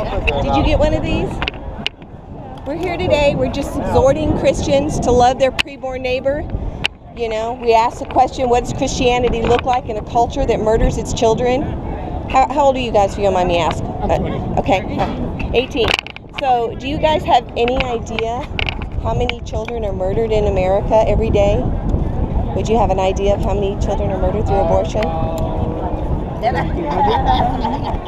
Did you get one of these? We're here today. We're just exhorting Christians to love their preborn neighbor. You know, we ask the question, what does Christianity look like in a culture that murders its children? How old are you guys, if you don't mind me asking? I'm 20. Okay, 18. So, do you guys have any idea how many children are murdered in America every day? Would you have an idea of how many children are murdered through abortion?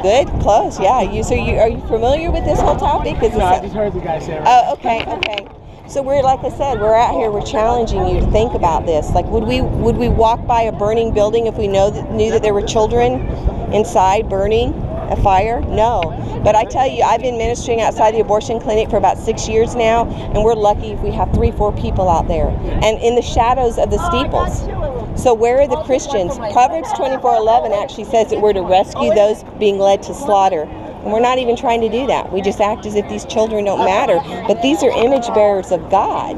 Good, close, yeah. Are you familiar with this whole topic? No, I just heard the guy say it. Oh, okay. So like I said, we're out here, we're challenging you to think about this. Like, would we walk by a burning building if we knew that there were children inside burning a fire? No. But I tell you, I've been ministering outside the abortion clinic for about 6 years now, and we're lucky if we have 3-4 people out there. And in the shadows of the steeples. So where are the Christians? Proverbs 24:11 actually says that we're to rescue those being led to slaughter. And we're not even trying to do that. We just act as if these children don't matter. But these are image bearers of God.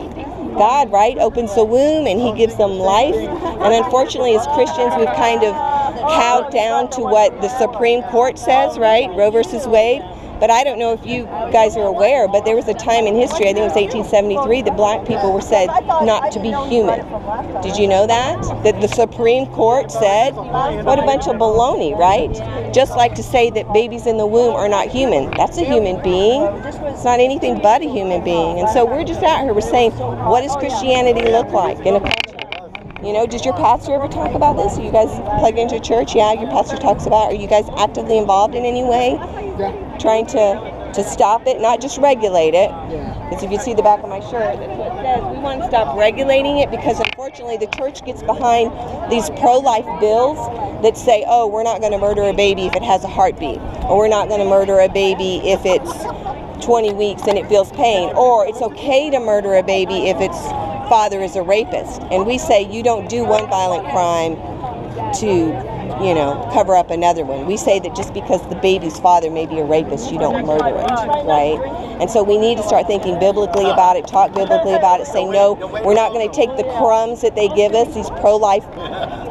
God, right, opens the womb and he gives them life. And unfortunately, as Christians, we've kind of cowed down to what the Supreme Court says, right? Roe versus Wade. But I don't know if you guys are aware, but there was a time in history, I think it was 1873, that black people were said not to be human. Did you know that? That the Supreme Court said? What a bunch of baloney, right? Just like to say that babies in the womb are not human. That's a human being. It's not anything but a human being. And so we're just out here, we're saying, what does Christianity look like in a culture? You know, does your pastor ever talk about this? Are you guys plugged into church? Yeah, your pastor talks about it. Are you guys actively involved in any way? Trying to stop it, not just regulate it. Because if you see the back of my shirt, that's what it says. We want to stop regulating it because unfortunately the church gets behind these pro-life bills that say, oh, we're not going to murder a baby if it has a heartbeat. Or we're not going to murder a baby if it's 20 weeks and it feels pain. Or it's okay to murder a baby if its father is a rapist. And we say you don't do one violent crime to cover up another one. We say that just because the baby's father may be a rapist, you don't murder it, right? And so we need to start thinking biblically about it, talk biblically about it, say, no, we're not going to take the crumbs that they give us, these pro-life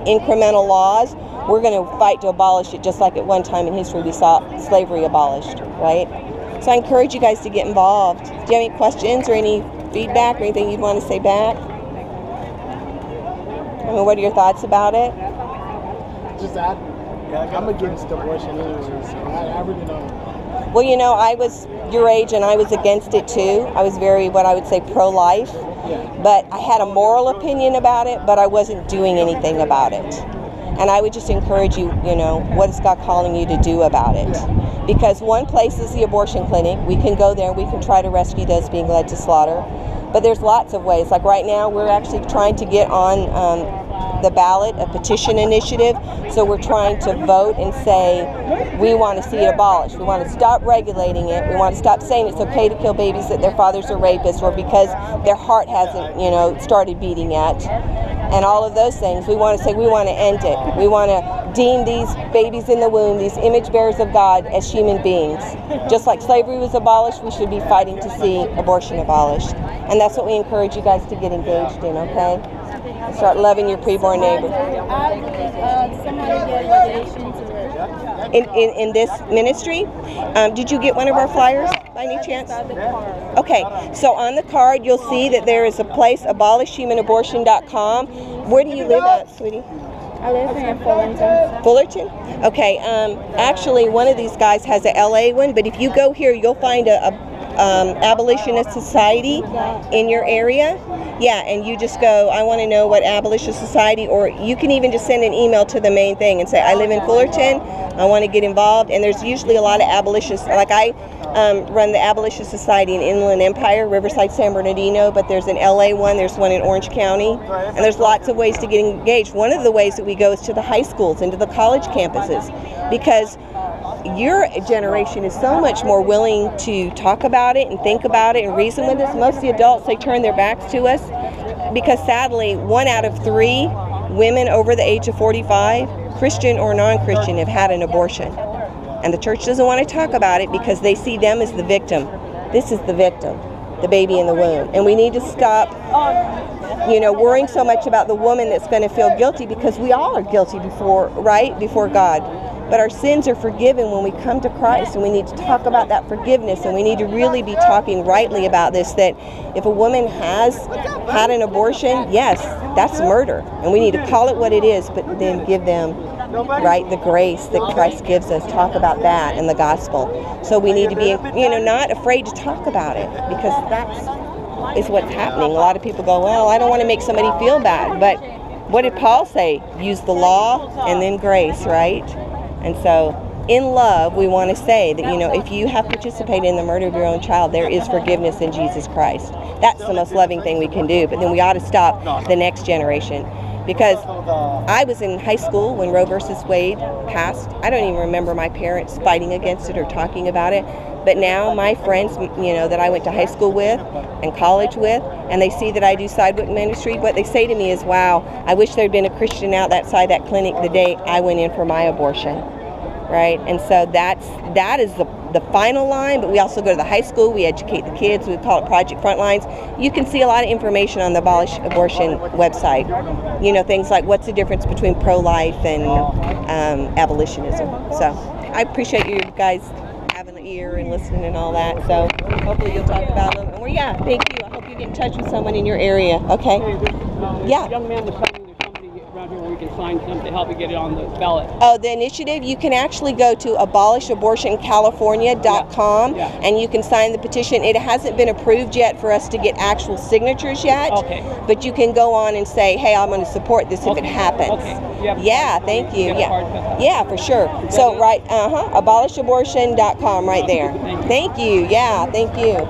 incremental laws. We're going to fight to abolish it, just like at one time in history we saw slavery abolished, right? So I encourage you guys to get involved. Do you have any questions or any feedback or anything you'd want to say back? I mean, what are your thoughts about it? Just I'm against abortion anyway, so I really don't. Well, I was your age and I was against it too. I was very, what I would say, pro-life. Yeah. But I had a moral opinion about it, but I wasn't doing anything about it. And I would just encourage you, what is God calling you to do about it? Because one place is the abortion clinic. We can go there and we can try to rescue those being led to slaughter. But there's lots of ways. Like right now, we're actually trying to get on the ballot a petition initiative. So we're trying to vote and say we want to see it abolished. We want to stop regulating it. We want to stop saying it's okay to kill babies that their fathers are rapists or because their heart hasn't, started beating yet. And all of those things. We want to say we want to end it. We want to deem these babies in the womb, these image bearers of God, as human beings. Just like slavery was abolished, we should be fighting to see abortion abolished. And that's what we encourage you guys to get engaged in, okay? Start loving your preborn neighbor. In this ministry, did you get one of our flyers by any chance? Okay, so on the card you'll see that there is a place, abolishhumanabortion.com. Where do you live at, sweetie? I live in Fullerton. Fullerton? Okay, actually one of these guys has a LA one, but if you go here you'll find a abolitionist society in your area. Yeah, and you just go, I want to know what abolitionist society, or you can even just send an email to the main thing and say, I live in Fullerton, I want to get involved. And there's usually a lot of abolitionists, like I run the Abolitionist Society in Inland Empire, Riverside, San Bernardino, but there's an LA one, there's one in Orange County, and there's lots of ways to get engaged. One of the ways that we go is to the high schools and to the college campuses, because your generation is so much more willing to talk about it and think about it and reason with us. Most of the adults, they turn their backs to us because sadly 1 out of 3 women over the age of 45, Christian or non-Christian, have had an abortion. And the church doesn't want to talk about it because they see them as the victim. This is the victim, the baby in the womb. And we need to stop worrying so much about the woman that's going to feel guilty, because we all are guilty before God. But our sins are forgiven when we come to Christ, and we need to talk about that forgiveness, and we need to really be talking rightly about this, that if a woman has had an abortion, yes, that's murder, and we need to call it what it is, but then give them, right, the grace that Christ gives us. Talk about that in the gospel. So we need to be, not afraid to talk about it, because that's is what's happening. A lot of people go, well, I don't want to make somebody feel bad, but what did Paul say? Use the law and then grace, right? And so in love, we want to say that, if you have participated in the murder of your own child, there is forgiveness in Jesus Christ. That's the most loving thing we can do, but then we ought to stop the next generation. Because I was in high school when Roe versus Wade passed. I don't even remember my parents fighting against it or talking about it. But now my friends, that I went to high school with and college with, and they see that I do sidewalk ministry, what they say to me is, wow, I wish there had been a Christian out outside that clinic the day I went in for my abortion. Right? And so that is the final line, but we also go to the high school, we educate the kids, we call it Project Frontlines. You can see a lot of information on the Abolish Abortion website. Things like what's the difference between pro-life and abolitionism. So I appreciate you guys having an ear and listening and all that. So hopefully you'll talk about them. And thank you. I hope you get in touch with someone in your area. Okay? Yeah. Young man was telling me there's somebody around here where we can sign something to help you get it on the ballot. Oh, the initiative, you can actually go to abolishabortioncalifornia.com and you can sign the petition. It hasn't been approved yet for us to get actual signatures yet. Okay. But you can go on and say, hey, I'm going to support this if it happens. Okay. Yeah, thank you. Yeah, for sure. So, right, abolishabortion.com right there. Thank you. Thank you. Yeah, thank you.